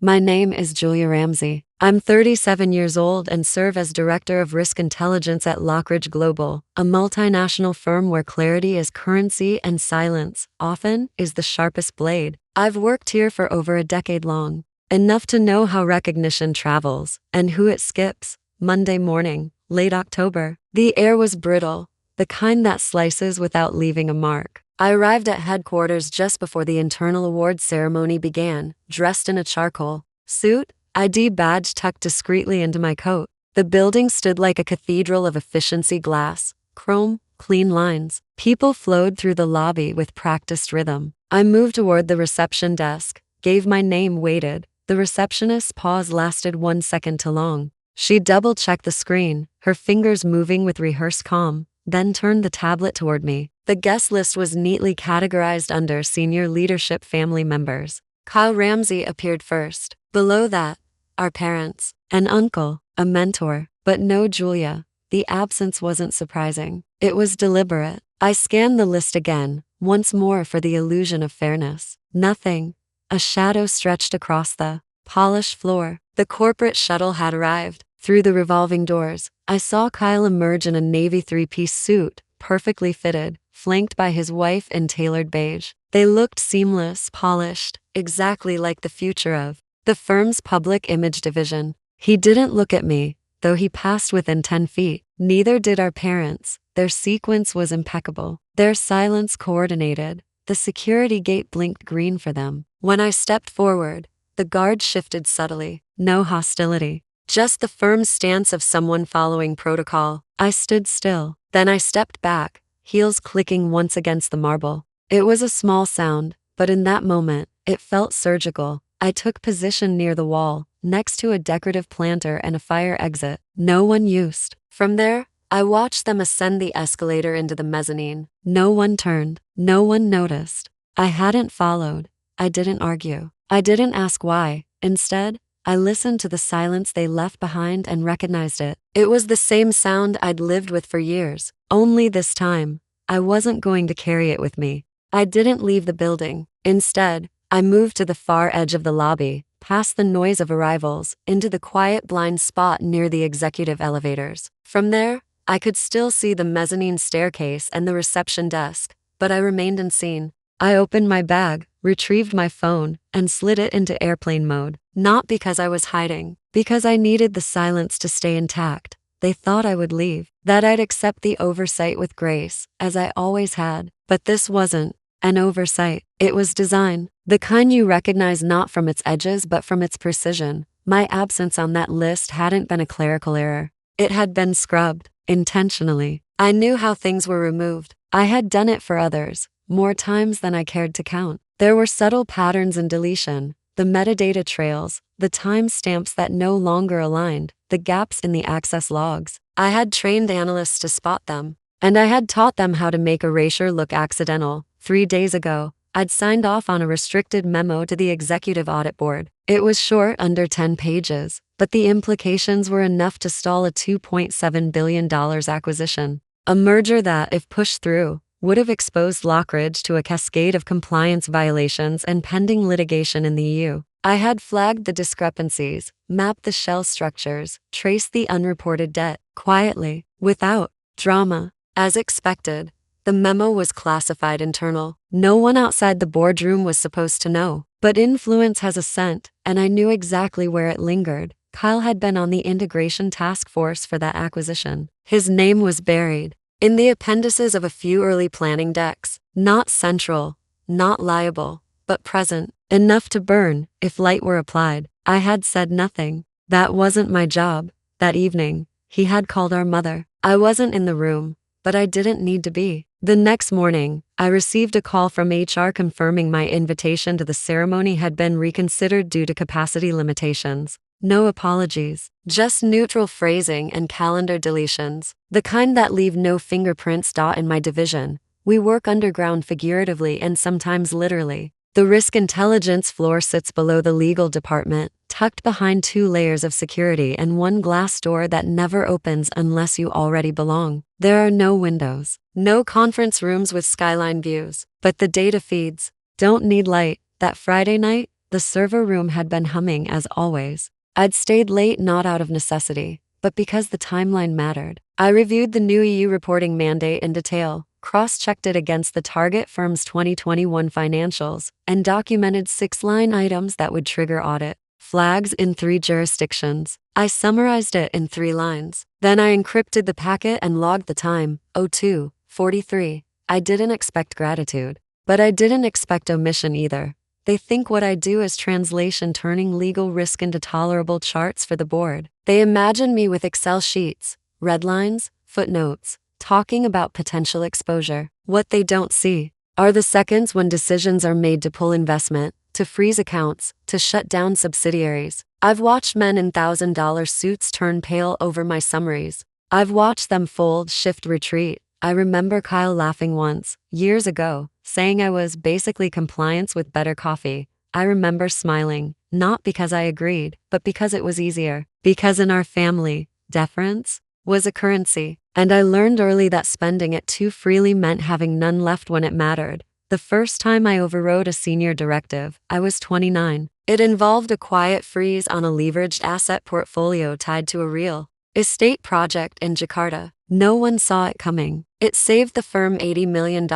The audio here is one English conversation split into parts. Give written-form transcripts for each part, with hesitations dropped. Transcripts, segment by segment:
My name is Julia Ramsey. I'm 37 years old and serve as Director of Risk Intelligence at Lockridge Global, a multinational firm where clarity is currency and silence, often, is the sharpest blade. I've worked here for over a decade long, enough to know how recognition travels and who it skips. Monday morning, late October. The air was brittle, the kind that slices without leaving a mark. I arrived at headquarters just before the internal awards ceremony began, dressed in a charcoal suit, ID badge tucked discreetly into my coat. The building stood like a cathedral of efficiency glass, chrome, clean lines. People flowed through the lobby with practiced rhythm. I moved toward the reception desk, gave my name, waited. The receptionist's pause lasted 1 second too long. She double-checked the screen, her fingers moving with rehearsed calm, then turned the tablet toward me. The guest list was neatly categorized under senior leadership family members. Kyle Ramsey appeared first. Below that, our parents, an uncle, a mentor, but no Julia. The absence wasn't surprising. It was deliberate. I scanned the list again, once more for the illusion of fairness. Nothing. A shadow stretched across the polished floor. The corporate shuttle had arrived. Through the revolving doors, I saw Kyle emerge in a navy three-piece suit, perfectly fitted, flanked by his wife in tailored beige. They looked seamless, polished, exactly like the future of the firm's public image division. He didn't look at me, though he passed within 10 feet. Neither did our parents. Their sequence was impeccable. Their silence coordinated. The security gate blinked green for them. When I stepped forward, the guard shifted subtly. No hostility. Just the firm stance of someone following protocol. I stood still. Then I stepped back, heels clicking once against the marble. It was a small sound, but in that moment, it felt surgical. I took position near the wall, next to a decorative planter and a fire exit. No one used. From there, I watched them ascend the escalator into the mezzanine. No one turned. No one noticed. I hadn't followed. I didn't argue. I didn't ask why. Instead, I listened to the silence they left behind and recognized it. It was the same sound I'd lived with for years. Only this time, I wasn't going to carry it with me. I didn't leave the building. Instead, I moved to the far edge of the lobby, past the noise of arrivals, into the quiet blind spot near the executive elevators. From there, I could still see the mezzanine staircase and the reception desk, but I remained unseen. I opened my bag, retrieved my phone, and slid it into airplane mode. Not because I was hiding, because I needed the silence to stay intact. They thought I would leave, that I'd accept the oversight with grace, as I always had. But this wasn't an oversight. It was design, the kind you recognize not from its edges but from its precision. My absence on that list hadn't been a clerical error. It had been scrubbed, intentionally. I knew how things were removed. I had done it for others, more times than I cared to count. There were subtle patterns in deletion, the metadata trails, the timestamps that no longer aligned, the gaps in the access logs. I had trained analysts to spot them, and I had taught them how to make erasure look accidental. 3 days ago, I'd signed off on a restricted memo to the Executive Audit Board. It was short, under 10 pages, but the implications were enough to stall a $2.7 billion acquisition. A merger that, if pushed through, would have exposed Lockridge to a cascade of compliance violations and pending litigation in the EU. I had flagged the discrepancies, mapped the shell structures, traced the unreported debt, quietly, without drama. As expected, the memo was classified internal. No one outside the boardroom was supposed to know. But influence has a scent, and I knew exactly where it lingered. Kyle had been on the integration task force for that acquisition. His name was buried in the appendices of a few early planning decks. Not central, not liable, but present, enough to burn if light were applied. I had said nothing. That wasn't my job. That evening, he had called our mother. I wasn't in the room, but I didn't need to be. The next morning, I received a call from HR confirming my invitation to the ceremony had been reconsidered due to capacity limitations. No apologies, just neutral phrasing and calendar deletions, the kind that leave no fingerprints. In my division, we work underground figuratively and sometimes literally. The risk intelligence floor sits below the legal department, tucked behind 2 layers of security and one glass door that never opens unless you already belong. There are no windows, no conference rooms with skyline views, but the data feeds don't need light. That Friday night, The server room had been humming as always. I'd stayed late not out of necessity, but because the timeline mattered. I reviewed the new EU reporting mandate in detail, cross-checked it against the target firm's 2021 financials, and documented 6 line items that would trigger audit. Flags in 3 jurisdictions. I summarized it in 3 lines. Then I encrypted the packet and logged the time, 02:43. I didn't expect gratitude. But I didn't expect omission either. They think what I do is translation, turning legal risk into tolerable charts for the board. They imagine me with Excel sheets, red lines, footnotes, talking about potential exposure. What they don't see are the seconds when decisions are made to pull investment, to freeze accounts, to shut down subsidiaries. I've watched men in $1,000 suits turn pale over my summaries. I've watched them fold, shift, retreat. I remember Kyle laughing once, years ago, saying I was basically compliance with better coffee. I remember smiling, not because I agreed, but because it was easier. Because in our family, deference was a currency. And I learned early that spending it too freely meant having none left when it mattered. The first time I overrode a senior directive, I was 29. It involved a quiet freeze on a leveraged asset portfolio tied to a real estate project in Jakarta. No one saw it coming. It saved the firm $80 million.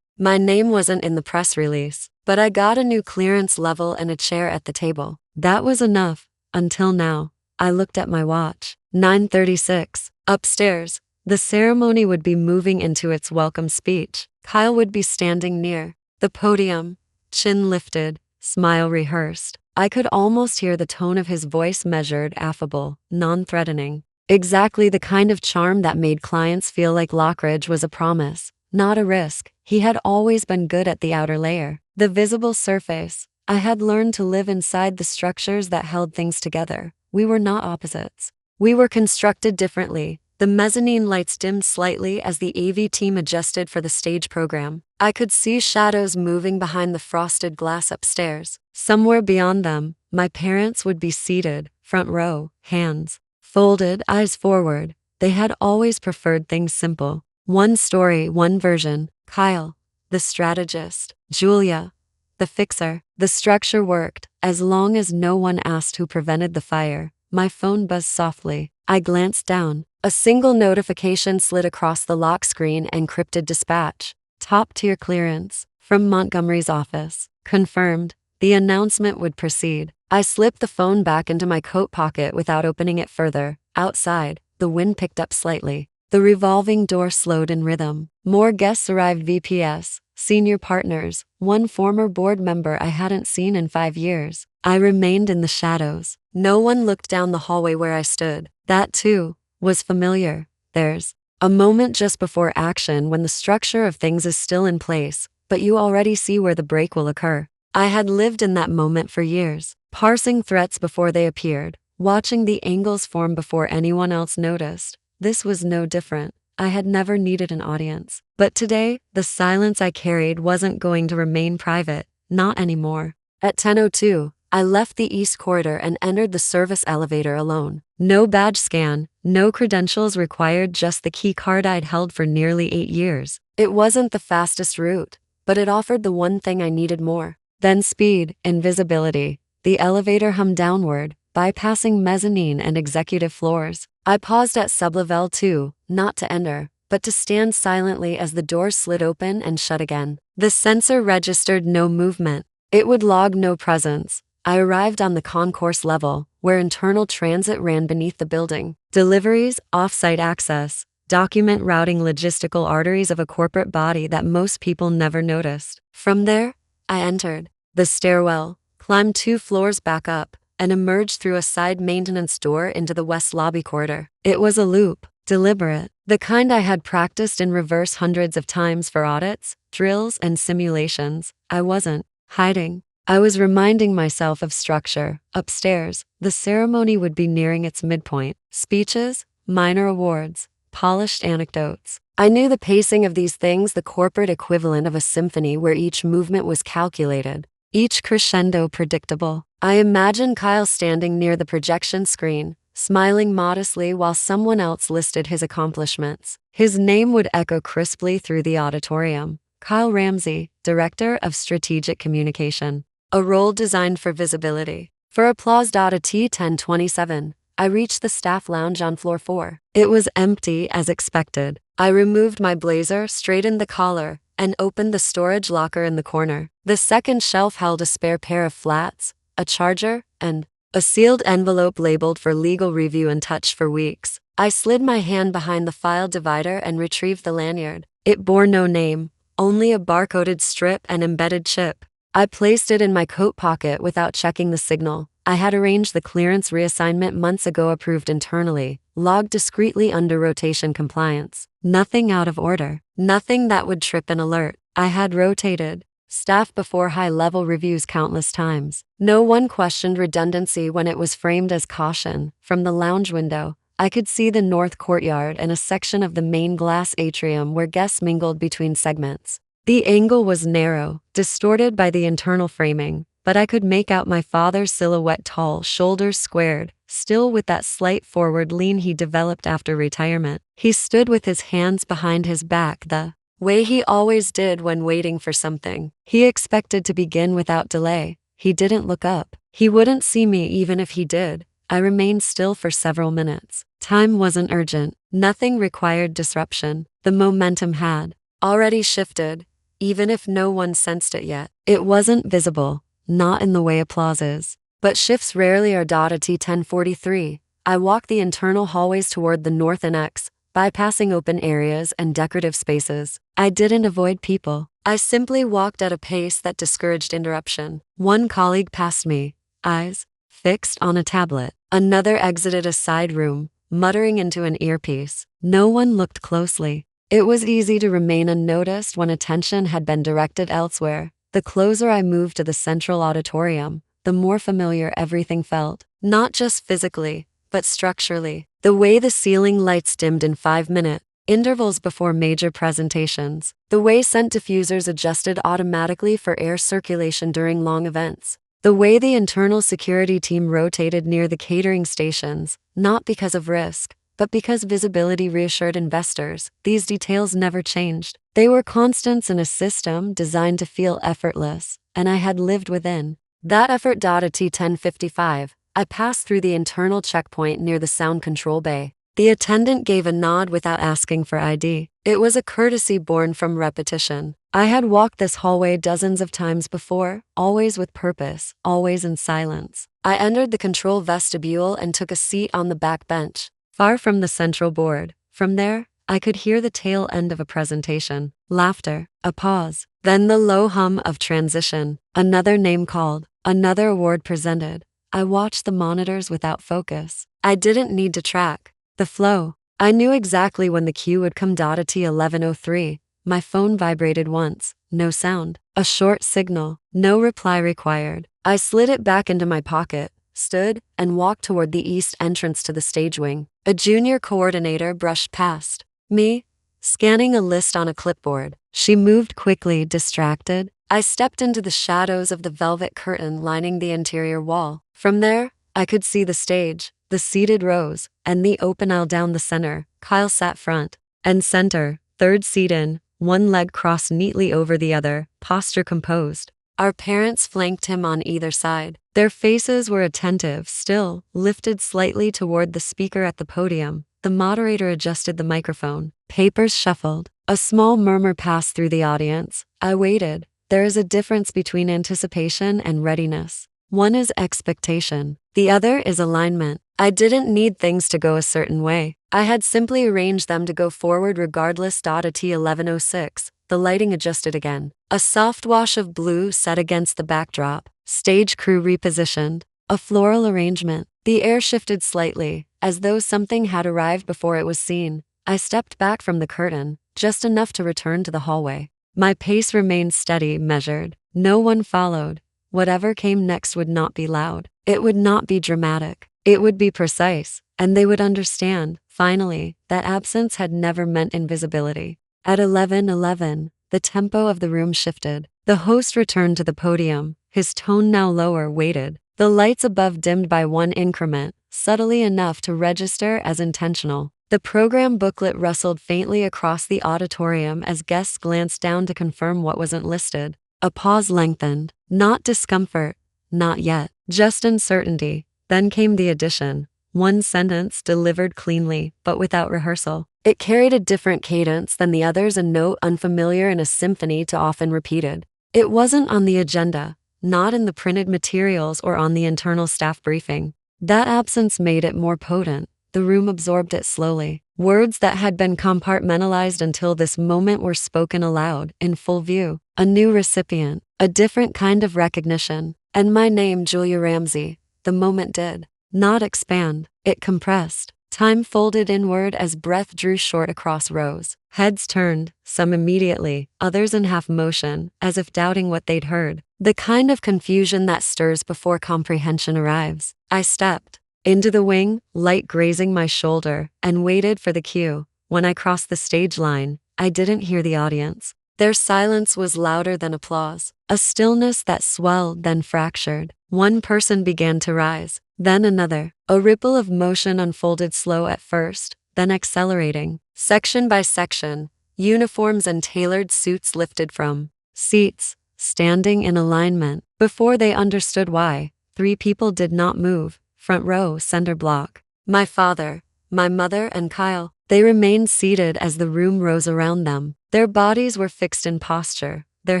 My name wasn't in the press release, but I got a new clearance level and a chair at the table. That was enough, until now. I looked at my watch. 9:36. Upstairs, the ceremony would be moving into its welcome speech. Kyle would be standing near the podium, chin lifted, smile rehearsed. I could almost hear the tone of his voice, measured, affable, non-threatening. Exactly the kind of charm that made clients feel like Lockridge was a promise, not a risk. He had always been good at the outer layer, the visible surface. I had learned to live inside the structures that held things together. We were not opposites. We were constructed differently. The mezzanine lights dimmed slightly as the AV team adjusted for the stage program. I could see shadows moving behind the frosted glass upstairs. Somewhere beyond them, my parents would be seated, front row, hands folded, eyes forward. They had always preferred things simple. One story, one version. Kyle, the strategist. Julia, the fixer. The structure worked, as long as no one asked who prevented the fire. My phone buzzed softly. I glanced down. A single notification slid across the lock screen. Encrypted dispatch. Top-tier clearance. From Montgomery's office. Confirmed. The announcement would proceed. I slipped the phone back into my coat pocket without opening it further. Outside, the wind picked up slightly. The revolving door slowed in rhythm. More guests arrived. VPS, senior partners, one former board member I hadn't seen in 5 years. I remained in the shadows. No one looked down the hallway where I stood. That, too, was familiar. There's a moment just before action when the structure of things is still in place, but you already see where the break will occur. I had lived in that moment for years, parsing threats before they appeared, watching the angles form before anyone else noticed. This was no different. I had never needed an audience. But today, the silence I carried wasn't going to remain private, not anymore. At 10:02, I left the East Corridor and entered the service elevator alone. No badge scan, no credentials required, just the key card I'd held for nearly 8 years. It wasn't the fastest route, but it offered the one thing I needed more. Then speed, invisibility. The elevator hummed downward, bypassing mezzanine and executive floors. I paused at sublevel 2, not to enter, but to stand silently as the doors slid open and shut again. The sensor registered no movement. It would log no presence. I arrived on the concourse level, where internal transit ran beneath the building. Deliveries, off-site access, document routing, logistical arteries of a corporate body that most people never noticed. From there, I entered the stairwell, climbed 2 floors back up, and emerged through a side maintenance door into the west lobby corridor. It was a loop, deliberate, the kind I had practiced in reverse hundreds of times for audits, drills, and simulations. I wasn't hiding. I was reminding myself of structure. Upstairs, the ceremony would be nearing its midpoint. Speeches, minor awards, polished anecdotes. I knew the pacing of these things, the corporate equivalent of a symphony where each movement was calculated, each crescendo predictable. I imagined Kyle standing near the projection screen, smiling modestly while someone else listed his accomplishments. His name would echo crisply through the auditorium. Kyle Ramsey, Director of Strategic Communication. a role designed for visibility. For applause. At T10:27, I reached the staff lounge on floor 4. It was empty as expected. I removed my blazer, straightened the collar, and opened the storage locker in the corner. The second shelf held a spare pair of flats, a charger, and a sealed envelope labeled for legal review untouched for weeks. I slid my hand behind the file divider and retrieved the lanyard. It bore no name, only a barcoded strip and embedded chip. I placed it in my coat pocket without checking the signal. I had arranged the clearance reassignment months ago, approved internally, logged discreetly under rotation compliance. Nothing out of order, nothing that would trip an alert. I had rotated staff before high-level reviews countless times. No one questioned redundancy when it was framed as caution. From the lounge window, I could see the north courtyard and a section of the main glass atrium where guests mingled between segments. The angle was narrow, distorted by the internal framing, but I could make out my father's silhouette, tall, shoulders squared, still with that slight forward lean he developed after retirement. He stood with his hands behind his back, the way he always did when waiting for something. He expected to begin without delay. He didn't look up. He wouldn't see me even if he did. I remained still for several minutes. Time wasn't urgent. Nothing required disruption. The momentum had already shifted, even if no one sensed it yet. It wasn't visible, not in the way applause is. But shifts rarely are. At T10:43, I walked the internal hallways toward the north annex, bypassing open areas and decorative spaces. I didn't avoid people. I simply walked at a pace that discouraged interruption. One colleague passed me, eyes fixed on a tablet. Another exited a side room, muttering into an earpiece. No one looked closely. It was easy to remain unnoticed when attention had been directed elsewhere. The closer I moved to the central auditorium, the more familiar everything felt. Not just physically, but structurally. The way the ceiling lights dimmed in 5-minute intervals before major presentations. The way scent diffusers adjusted automatically for air circulation during long events. The way the internal security team rotated near the catering stations, not because of risk, but because visibility reassured investors. These details never changed. They were constants in a system designed to feel effortless, and I had lived within that effort. At T10:55, I passed through the internal checkpoint near the sound control bay. The attendant gave a nod without asking for ID. It was a courtesy born from repetition. I had walked this hallway dozens of times before, always with purpose, always in silence. I entered the control vestibule and took a seat on the back bench, far from the central board. From there, I could hear the tail end of a presentation, laughter, a pause, then the low hum of transition. Another name called, another award presented. I watched the monitors without focus. I didn't need to track the flow. I knew exactly when the cue would come. At T11:03, my phone vibrated once, no sound. A short signal, no reply required. I slid it back into my pocket, stood, and walked toward the east entrance to the stage wing. A junior coordinator brushed past me, scanning a list on a clipboard. She moved quickly, distracted. I stepped into the shadows of the velvet curtain lining the interior wall. From there, I could see the stage, the seated rows, and the open aisle down the center. Kyle sat front and center, third seat in, one leg crossed neatly over the other, posture composed. Our parents flanked him on either side. Their faces were attentive, still, lifted slightly toward the speaker at the podium. The moderator adjusted the microphone. Papers shuffled. A small murmur passed through the audience. I waited. There is a difference between anticipation and readiness. One is expectation. The other is alignment. I didn't need things to go a certain way. I had simply arranged them to go forward regardless. At T11:06, the lighting adjusted again. A soft wash of blue set against the backdrop. Stage crew repositioned. A floral arrangement. The air shifted slightly, as though something had arrived before it was seen. I stepped back from the curtain, just enough to return to the hallway. My pace remained steady, measured. No one followed. Whatever came next would not be loud. It would not be dramatic. It would be precise, and they would understand, finally, that absence had never meant invisibility. At 11:11, the tempo of the room shifted. The host returned to the podium, his tone now lower, weighted. The lights above dimmed by one increment, subtly enough to register as intentional. The program booklet rustled faintly across the auditorium as guests glanced down to confirm what wasn't listed. A pause lengthened. Not discomfort, not yet, just uncertainty. Then came the addition. One sentence delivered cleanly, but without rehearsal. It carried a different cadence than the others, a note unfamiliar in a symphony too often repeated. It wasn't on the agenda, not in the printed materials or on the internal staff briefing. That absence made it more potent. The room absorbed it slowly. Words that had been compartmentalized until this moment were spoken aloud, in full view. A new recipient, a different kind of recognition. And my name, Julia Ramsey. The moment did not expand, it compressed. Time folded inward as breath drew short across rows. Heads turned, some immediately, others in half motion, as if doubting what they'd heard. The kind of confusion that stirs before comprehension arrives. I stepped into the wing, light grazing my shoulder, and waited for the cue. When I crossed the stage line, I didn't hear the audience. Their silence was louder than applause, a stillness that swelled then fractured. One person began to rise, then another. A ripple of motion unfolded, slow at first, then accelerating. Section by section, uniforms and tailored suits lifted from seats, standing in alignment. Before they understood why, 3 people did not move. Front row, center block. My father, my mother, and Kyle. They remained seated as the room rose around them. Their bodies were fixed in posture, their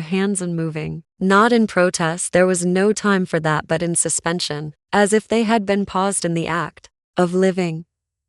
hands unmoving. Not in protest, there was no time for that, but in suspension, as if they had been paused in the act of living.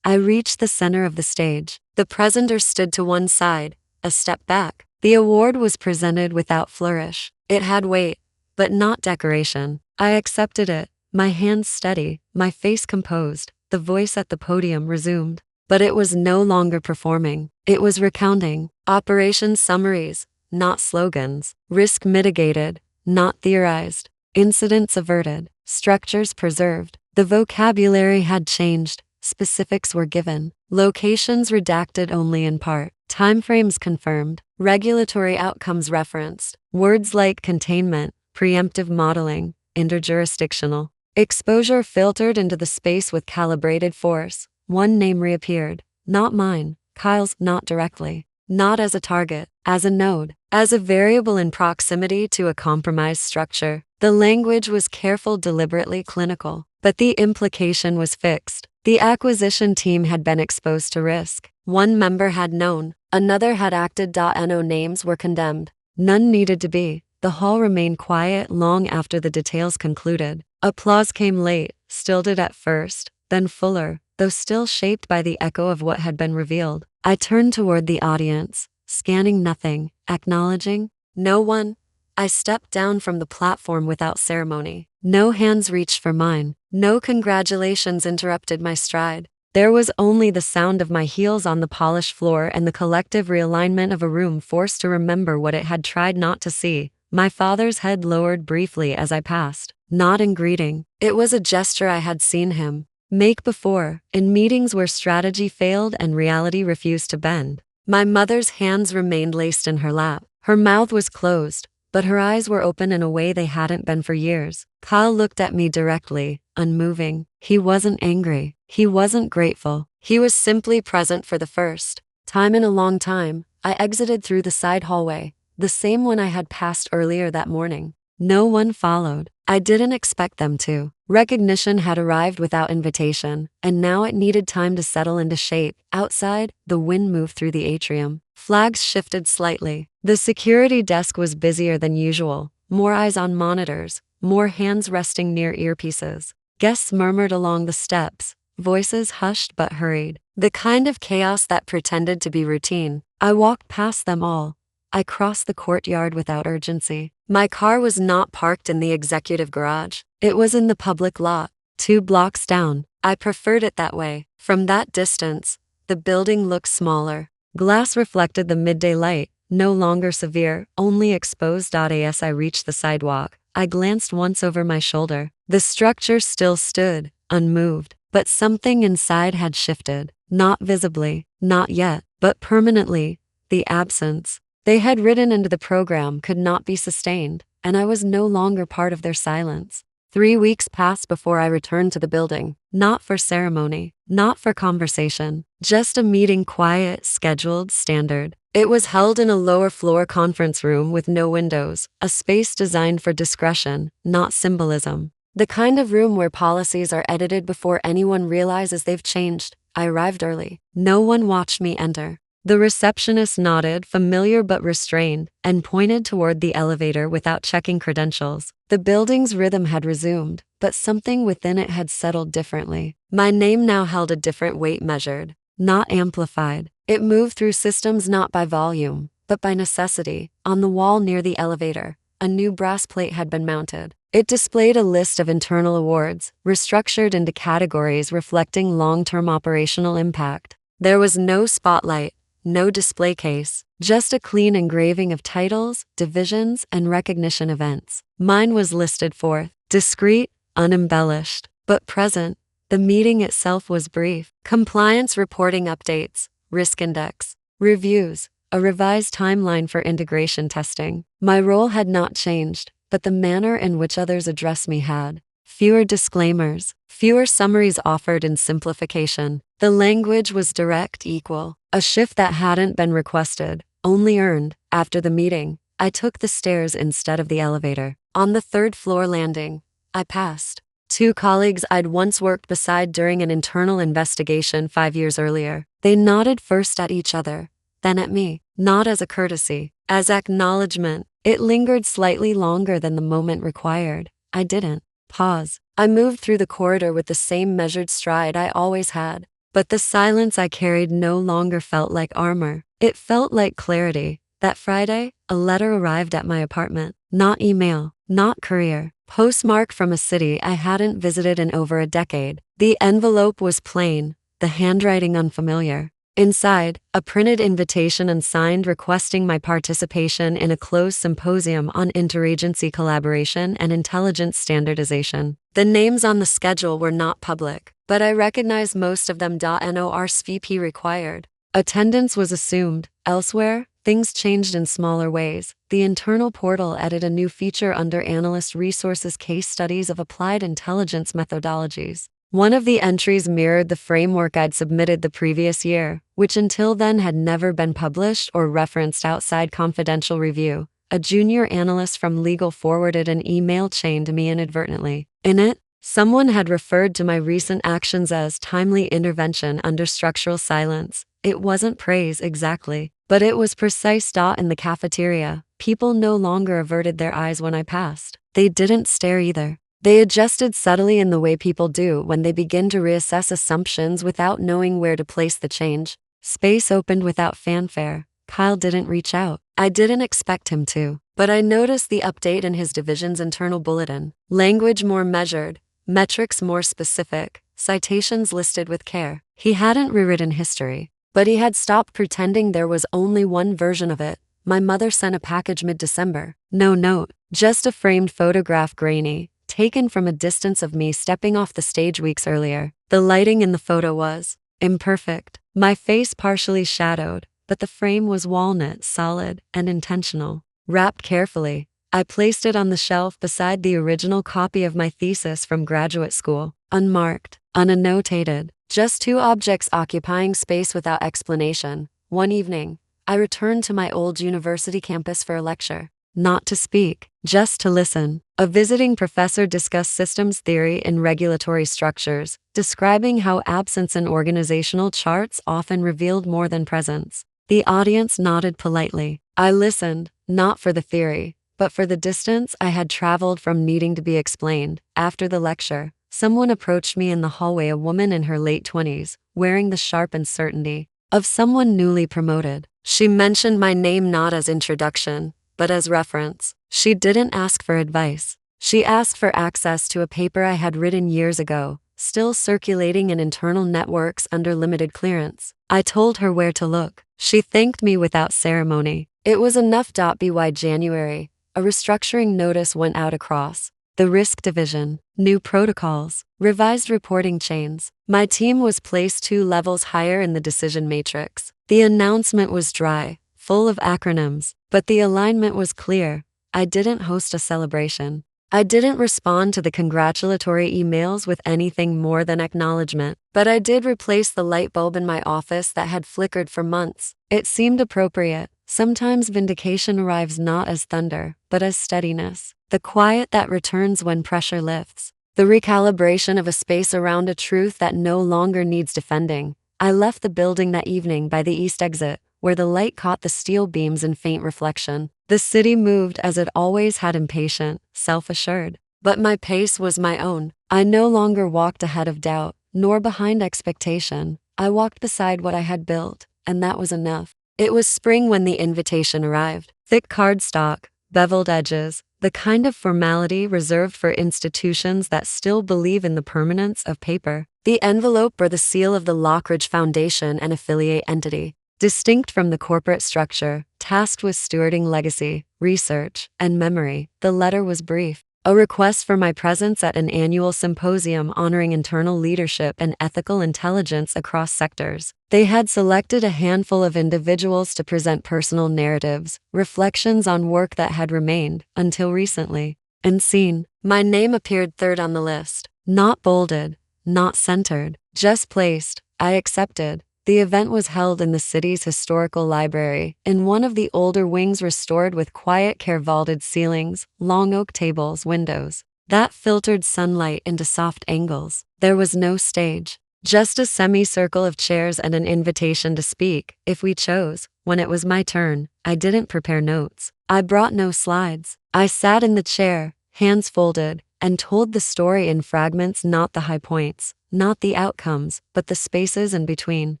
I reached the center of the stage. The presenter stood to one side, a step back. The award was presented without flourish. It had weight, but not decoration. I accepted it, my hands steady, my face composed. The voice at the podium resumed. But it was no longer performing. It was recounting. Operation summaries, not slogans. Risk mitigated, not theorized. Incidents averted. Structures preserved. The vocabulary had changed. Specifics were given. Locations redacted only in part. Timeframes confirmed. Regulatory outcomes referenced. Words like containment, preemptive modeling, interjurisdictional. Exposure filtered into the space with calibrated force. One name reappeared. Not mine, Kyle's, not directly. Not as a target, as a node, as a variable in proximity to a compromised structure. The language was careful, deliberately clinical, but the implication was fixed. The acquisition team had been exposed to risk. One member had known, another had acted. No names were condemned. None needed to be. The hall remained quiet long after the details concluded. Applause came late, stilled at first, then fuller, though still shaped by the echo of what had been revealed. I turned toward the audience, scanning nothing, acknowledging no one. I stepped down from the platform without ceremony. No hands reached for mine. No congratulations interrupted my stride. There was only the sound of my heels on the polished floor and the collective realignment of a room forced to remember what it had tried not to see. My father's head lowered briefly as I passed, not in greeting. It was a gesture I had seen him make before, in meetings where strategy failed and reality refused to bend. My mother's hands remained laced in her lap. Her mouth was closed, but her eyes were open in a way they hadn't been for years. Kyle looked at me directly, unmoving. He wasn't angry. He wasn't grateful. He was simply present for the first time in a long time. I exited through the side hallway, the same one I had passed earlier that morning. No one followed. I didn't expect them to. Recognition had arrived without invitation, and now it needed time to settle into shape. Outside, the wind moved through the atrium. Flags shifted slightly. The security desk was busier than usual. More eyes on monitors, more hands resting near earpieces. Guests murmured along the steps, voices hushed but hurried. The kind of chaos that pretended to be routine. I walked past them all. I crossed the courtyard without urgency. My car was not parked in the executive garage. It was in the public lot, 2 blocks down. I preferred it that way. From that distance, the building looked smaller. Glass reflected the midday light, no longer severe, only exposed. As I reached the sidewalk, I glanced once over my shoulder. The structure still stood, unmoved, but something inside had shifted. Not visibly, not yet, but permanently. The absence they had written into the program could not be sustained, and I was no longer part of their silence. 3 weeks passed before I returned to the building, not for ceremony, not for conversation, just a meeting, quiet, scheduled, standard. It was held in a lower floor conference room with no windows, a space designed for discretion, not symbolism. The kind of room where policies are edited before anyone realizes they've changed. I arrived early. No one watched me enter. The receptionist nodded, familiar but restrained, and pointed toward the elevator without checking credentials. The building's rhythm had resumed, but something within it had settled differently. My name now held a different weight, measured, not amplified. It moved through systems not by volume, but by necessity. On the wall near the elevator, a new brass plate had been mounted. It displayed a list of internal awards, restructured into categories reflecting long-term operational impact. There was no spotlight, no display case, just a clean engraving of titles, divisions, and recognition events. Mine was listed forth, discreet, unembellished, but present. The meeting itself was brief. Compliance reporting updates, risk index, reviews, a revised timeline for integration testing. My role had not changed, but the manner in which others addressed me had. Fewer disclaimers, fewer summaries offered in simplification. The language was direct, equal, a shift that hadn't been requested, only earned. After the meeting, I took the stairs instead of the elevator. On the third floor landing, I passed two colleagues I'd once worked beside during an internal investigation 5 years earlier. They nodded first at each other, then at me, not as a courtesy, as acknowledgement. It lingered slightly longer than the moment required. I didn't pause. I moved through the corridor with the same measured stride I always had, but the silence I carried no longer felt like armor. It felt like clarity. That Friday, a letter arrived at my apartment. Not email, not courier. Postmark from a city I hadn't visited in over a decade. The envelope was plain, the handwriting unfamiliar. Inside, a printed invitation unsigned requesting my participation in a closed symposium on interagency collaboration and intelligence standardization. The names on the schedule were not public, but I recognized most of them. No RSVP required. Attendance was assumed. Elsewhere, things changed in smaller ways. The internal portal added a new feature under Analyst Resources: case studies of applied intelligence methodologies. One of the entries mirrored the framework I'd submitted the previous year, which until then had never been published or referenced outside confidential review. A junior analyst from legal forwarded an email chain to me inadvertently. In it, someone had referred to my recent actions as timely intervention under structural silence. It wasn't praise exactly, but it was precise. In the cafeteria, people no longer averted their eyes when I passed. They didn't stare either. They adjusted subtly in the way people do when they begin to reassess assumptions without knowing where to place the change. Space opened without fanfare. Kyle didn't reach out. I didn't expect him to, but I noticed the update in his division's internal bulletin. Language more measured, metrics more specific, citations listed with care. He hadn't rewritten history, but he had stopped pretending there was only one version of it. My mother sent a package mid-December. No note, just a framed photograph, grainy, taken from a distance of me stepping off the stage weeks earlier. The lighting in the photo was imperfect, my face partially shadowed, but the frame was walnut, solid, and intentional. Wrapped carefully, I placed it on the shelf beside the original copy of my thesis from graduate school. Unmarked, unannotated, just two objects occupying space without explanation. One evening, I returned to my old university campus for a lecture. Not to speak, just to listen. A visiting professor discussed systems theory in regulatory structures, describing how absence in organizational charts often revealed more than presence. The audience nodded politely. I listened, not for the theory, but for the distance I had traveled from needing to be explained. After the lecture, someone approached me in the hallway, a woman in her late 20s, wearing the sharpened certainty of someone newly promoted. She mentioned my name not as introduction, but as reference. She didn't ask for advice. She asked for access to a paper I had written years ago, still circulating in internal networks under limited clearance. I told her where to look. She thanked me without ceremony. It was enough. By January, a restructuring notice went out across the risk division. New protocols, revised reporting chains. My team was placed 2 levels higher in the decision matrix. The announcement was dry, full of acronyms, but the alignment was clear. I didn't host a celebration. I didn't respond to the congratulatory emails with anything more than acknowledgement, but I did replace the light bulb in my office that had flickered for months. It seemed appropriate. Sometimes vindication arrives not as thunder, but as steadiness, the quiet that returns when pressure lifts, the recalibration of a space around a truth that no longer needs defending. I left the building that evening by the east exit, where the light caught the steel beams in faint reflection. The city moved as it always had, impatient, self-assured. But my pace was my own. I no longer walked ahead of doubt, nor behind expectation. I walked beside what I had built, and that was enough. It was spring when the invitation arrived. Thick cardstock, beveled edges, the kind of formality reserved for institutions that still believe in the permanence of paper. The envelope bore the seal of the Lockridge Foundation and affiliate entity. Distinct from the corporate structure, tasked with stewarding legacy, research, and memory, the letter was brief. A request for my presence at an annual symposium honoring internal leadership and ethical intelligence across sectors. They had selected a handful of individuals to present personal narratives, reflections on work that had remained, until recently, unseen. My name appeared third on the list. Not bolded, not centered, just placed. I accepted. The event was held in the city's historical library, in one of the older wings restored with quiet care, vaulted ceilings, long oak tables, windows that filtered sunlight into soft angles. There was no stage, just a semicircle of chairs and an invitation to speak, if we chose. When it was my turn, I didn't prepare notes. I brought no slides. I sat in the chair, hands folded, and told the story in fragments, not the high points, not the outcomes, but the spaces in between.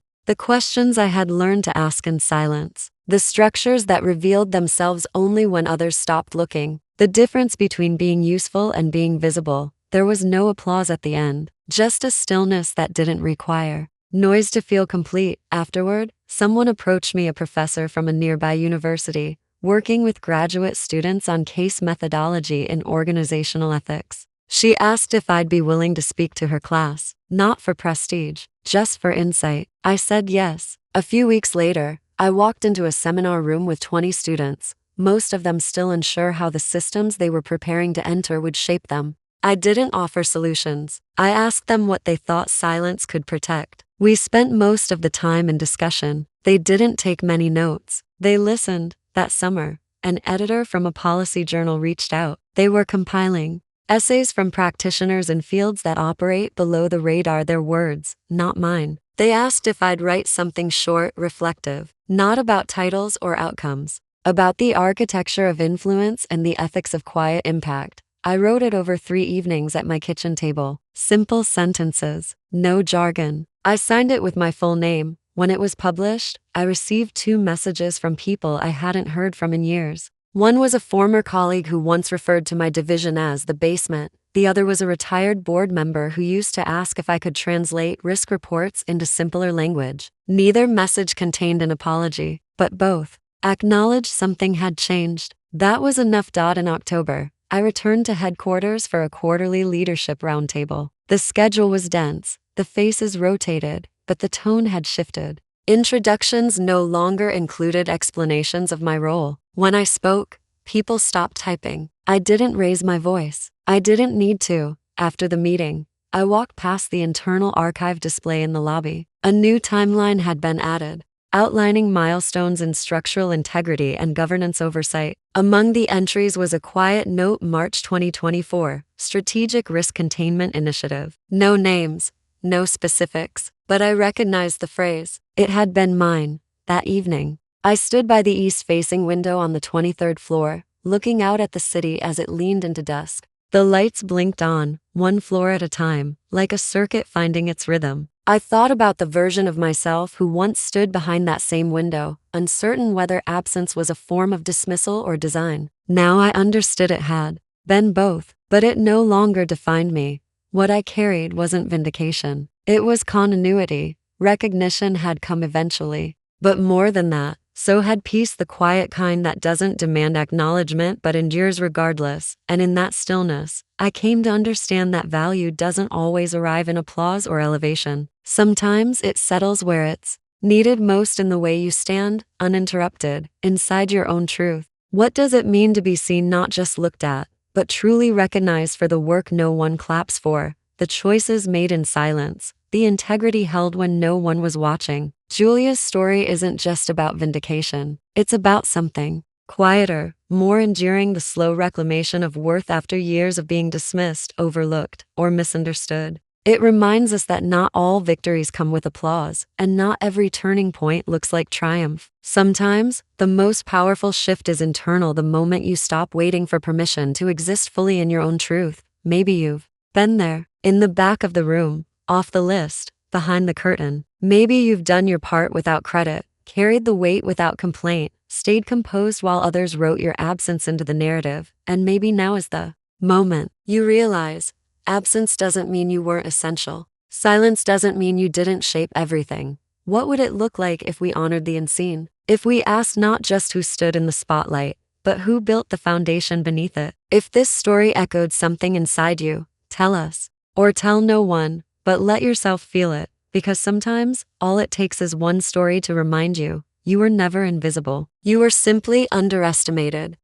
The questions I had learned to ask in silence, the structures that revealed themselves only when others stopped looking, the difference between being useful and being visible. There was no applause at the end, just a stillness that didn't require noise to feel complete. Afterward, someone approached me, a professor from a nearby university, working with graduate students on case methodology and organizational ethics. She asked if I'd be willing to speak to her class, not for prestige, just for insight. I said yes. A few weeks later, I walked into a seminar room with 20 students, most of them still unsure how the systems they were preparing to enter would shape them. I didn't offer solutions. I asked them what they thought silence could protect. We spent most of the time in discussion. They didn't take many notes. They listened. That summer, an editor from a policy journal reached out. They were compiling essays from practitioners in fields that operate below the radar, their words, not mine. They asked if I'd write something short, reflective, not about titles or outcomes, about the architecture of influence and the ethics of quiet impact. I wrote it over 3 evenings at my kitchen table. Simple sentences, no jargon. I signed it with my full name. When it was published, I received 2 messages from people I hadn't heard from in years. One was a former colleague who once referred to my division as the basement. The other was a retired board member who used to ask if I could translate risk reports into simpler language. Neither message contained an apology, but both acknowledged something had changed. That was enough. In October, I returned to headquarters for a quarterly leadership roundtable. The schedule was dense, the faces rotated, but the tone had shifted. Introductions no longer included explanations of my role. When I spoke, people stopped typing. I didn't raise my voice. I didn't need to. After the meeting, I walked past the internal archive display in the lobby. A new timeline had been added, outlining milestones in structural integrity and governance oversight. Among the entries was a quiet note: March 2024, Strategic Risk Containment Initiative. No names, no specifics, but I recognized the phrase. It had been mine. That evening, I stood by the east-facing window on the 23rd floor, looking out at the city as it leaned into dusk. The lights blinked on, one floor at a time, like a circuit finding its rhythm. I thought about the version of myself who once stood behind that same window, uncertain whether absence was a form of dismissal or design. Now I understood it had been both, but it no longer defined me. What I carried wasn't vindication. It was continuity. Recognition had come eventually. But more than that, so had peace, the quiet kind that doesn't demand acknowledgement but endures regardless. And in that stillness, I came to understand that value doesn't always arrive in applause or elevation. Sometimes it settles where it's needed most, in the way you stand, uninterrupted, inside your own truth. What does it mean to be seen, not just looked at, but truly recognized for the work no one claps for, the choices made in silence, the integrity held when no one was watching. Julia's story isn't just about vindication. It's about something quieter, more enduring, the slow reclamation of worth after years of being dismissed, overlooked, or misunderstood. It reminds us that not all victories come with applause, and not every turning point looks like triumph. Sometimes, the most powerful shift is internal, the moment you stop waiting for permission to exist fully in your own truth. Maybe you've been there, in the back of the room, off the list, behind the curtain. Maybe you've done your part without credit, carried the weight without complaint, stayed composed while others wrote your absence into the narrative, and maybe now is the moment you realize absence doesn't mean you weren't essential. Silence doesn't mean you didn't shape everything. What would it look like if we honored the unseen? If we asked not just who stood in the spotlight, but who built the foundation beneath it? If this story echoed something inside you, tell us. Or tell no one, but let yourself feel it, because sometimes all it takes is one story to remind you you were never invisible. You were simply underestimated.